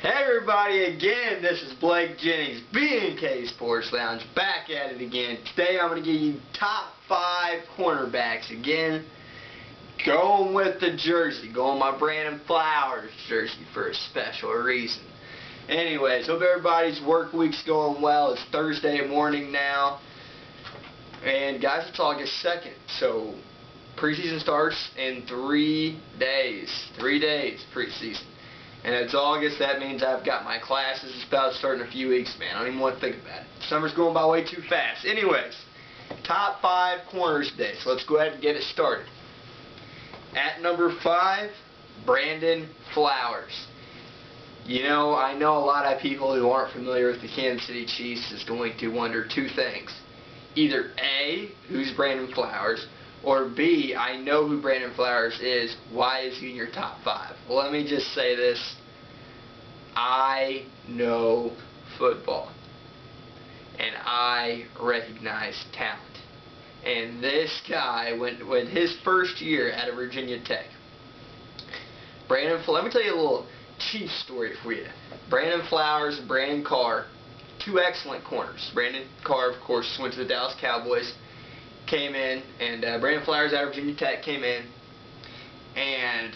Hey everybody, again, this is Blake Jennings, B&K Sports Lounge, back at it again. Today I'm going to give you top 5 cornerbacks again. Going with the jersey, going my Brandon Flowers jersey for a special reason. Anyways, hope everybody's work week's going well. It's Thursday morning now. And guys, it's August 2nd, so preseason starts in 3 days. 3 days preseason. And it's August, that means I've got my classes. It's about to start in a few weeks, man. I don't even want to think about it. Summer's going by way too fast. Anyways, top 5 corners today. So let's go ahead and get it started. At number 5, Brandon Flowers. You know, I know a lot of people who aren't familiar with the Kansas City Chiefs is going to wonder two things. Either A, who's Brandon Flowers? Or B, I know who Brandon Flowers is. Why is he in your top 5? Well, let me just say this. I know football. And I recognize talent. And this guy, when his first year at Virginia Tech, let me tell you a little Chiefs story for you. Brandon Flowers and Brandon Carr, two excellent corners. Brandon Carr, of course, went to the Dallas Cowboys. Came in, and Brandon Flowers out of Virginia Tech came in, and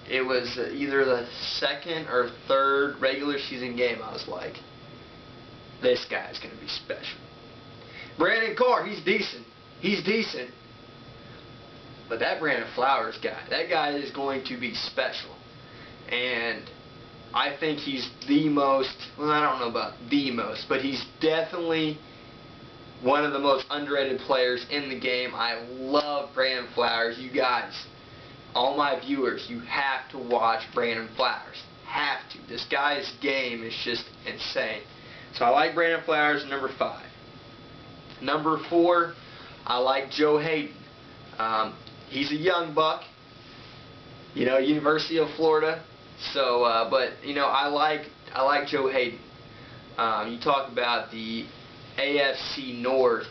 it was either the second or third regular season game. I was like, this guy's going to be special. Brandon Carr, he's decent, but that Brandon Flowers guy, that guy is going to be special, and I think he's the most, well, I don't know about the most, but he's definitely one of the most underrated players in the game. I love Brandon Flowers. You guys, all my viewers, you have to watch Brandon Flowers. Have to. This guy's game is just insane. So I like Brandon Flowers, number 5. Number 4, I like Joe Hayden. He's a young buck. You know, University of Florida. So, but you know, I like Joe Hayden. You talk about the AFC North,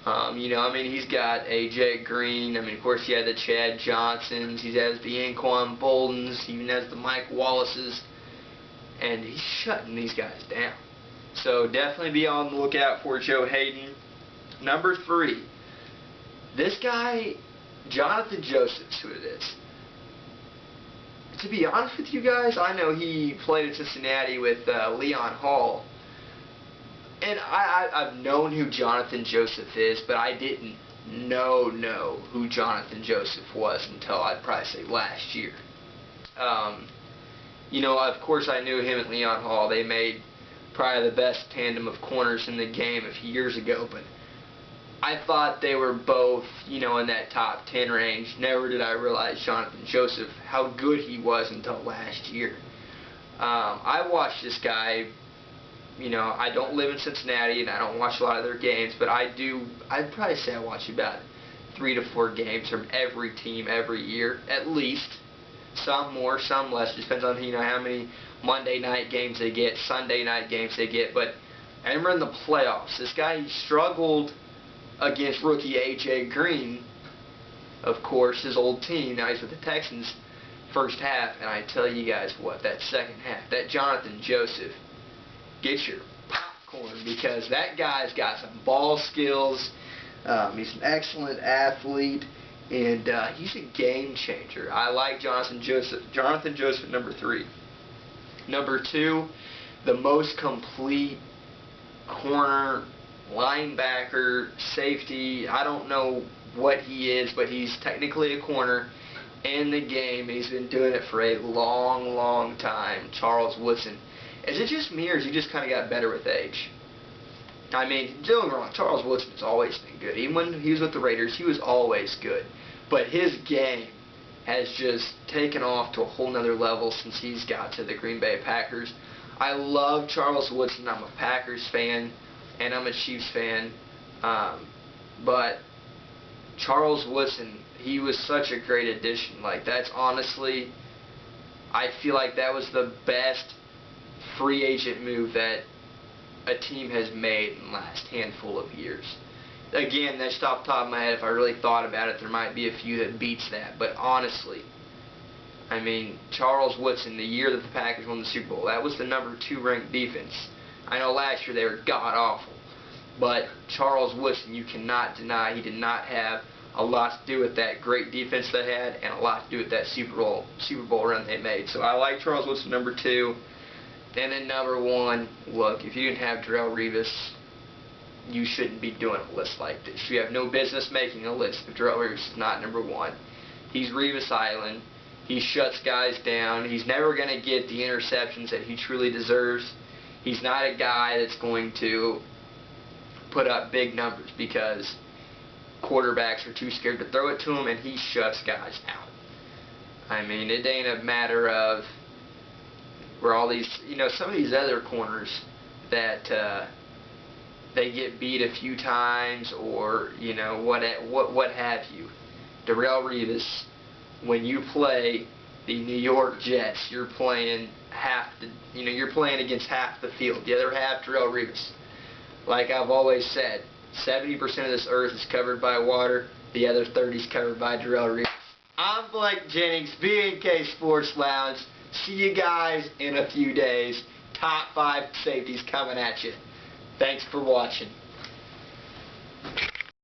you know, I mean, he's got A.J. Green, I mean, of course, he had the Chad Johnsons, he has the Anquan Boldens, he even has the Mike Wallaces, and he's shutting these guys down. So definitely be on the lookout for Joe Hayden. Number 3, this guy, Jonathan Joseph's who it is. To be honest with you guys, I know he played at Cincinnati with Leon Hall. And I've known who Jonathan Joseph is, but I didn't know who Jonathan Joseph was until I'd probably say last year. You know, of course I knew him and Leon Hall. They made probably the best tandem of corners in the game a few years ago, but I thought they were both, you know, in that top 10 range. Never did I realize Jonathan Joseph, how good he was until last year. I watched this guy. You know, I don't live in Cincinnati and I don't watch a lot of their games, but I'd probably say I watch about 3 to 4 games from every team every year, at least. Some more, some less. It depends on, you know, how many Monday night games they get, Sunday night games they get. But I remember in the playoffs, this guy, he struggled against rookie A.J. Green, of course, his old team. Now he's with the Texans first half, and I tell you guys what, that second half, that Jonathan Joseph, get your popcorn, because that guy's got some ball skills. He's an excellent athlete, and he's a game changer. I like Jonathan Joseph, number 3. Number 2, the most complete corner, linebacker, safety. I don't know what he is, but he's technically a corner in the game. He's been doing it for a long time. Charles Woodson. Is it just me, or has he just kind of got better with age? I mean, don't get me wrong, Charles Woodson's always been good. Even when he was with the Raiders, he was always good. But his game has just taken off to a whole nother level since he's got to the Green Bay Packers. I love Charles Woodson. I'm a Packers fan, and I'm a Chiefs fan. But Charles Woodson, he was such a great addition. Like, that's honestly, I feel like that was the best free agent move that a team has made in the last handful of years. Again, that's off the top of my head. If I really thought about it, there might be a few that beats that. But honestly, I mean, Charles Woodson, the year that the Packers won the Super Bowl, that was the number 2 ranked defense. I know last year they were god-awful, but Charles Woodson, you cannot deny he did not have a lot to do with that great defense they had and a lot to do with that Super Bowl run they made. So I like Charles Woodson number 2. And then number 1, look, if you didn't have Darrelle Revis, you shouldn't be doing a list like this. You have no business making a list if Darrelle Revis is not number 1. He's Revis Island. He shuts guys down. He's never going to get the interceptions that he truly deserves. He's not a guy that's going to put up big numbers because quarterbacks are too scared to throw it to him, and he shuts guys out. I mean, it ain't a matter of where all these, some of these other corners that they get beat a few times or, what have you. Darrelle Revis, when you play the New York Jets, you're playing you're playing against half the field. The other half, Darrelle Revis. Like I've always said, 70% of this earth is covered by water. The other 30 is covered by Darrelle Revis. I'm Blake Jennings, B&K Sports Lounge. See you guys in a few days. Top 5 safeties coming at you. Thanks for watching.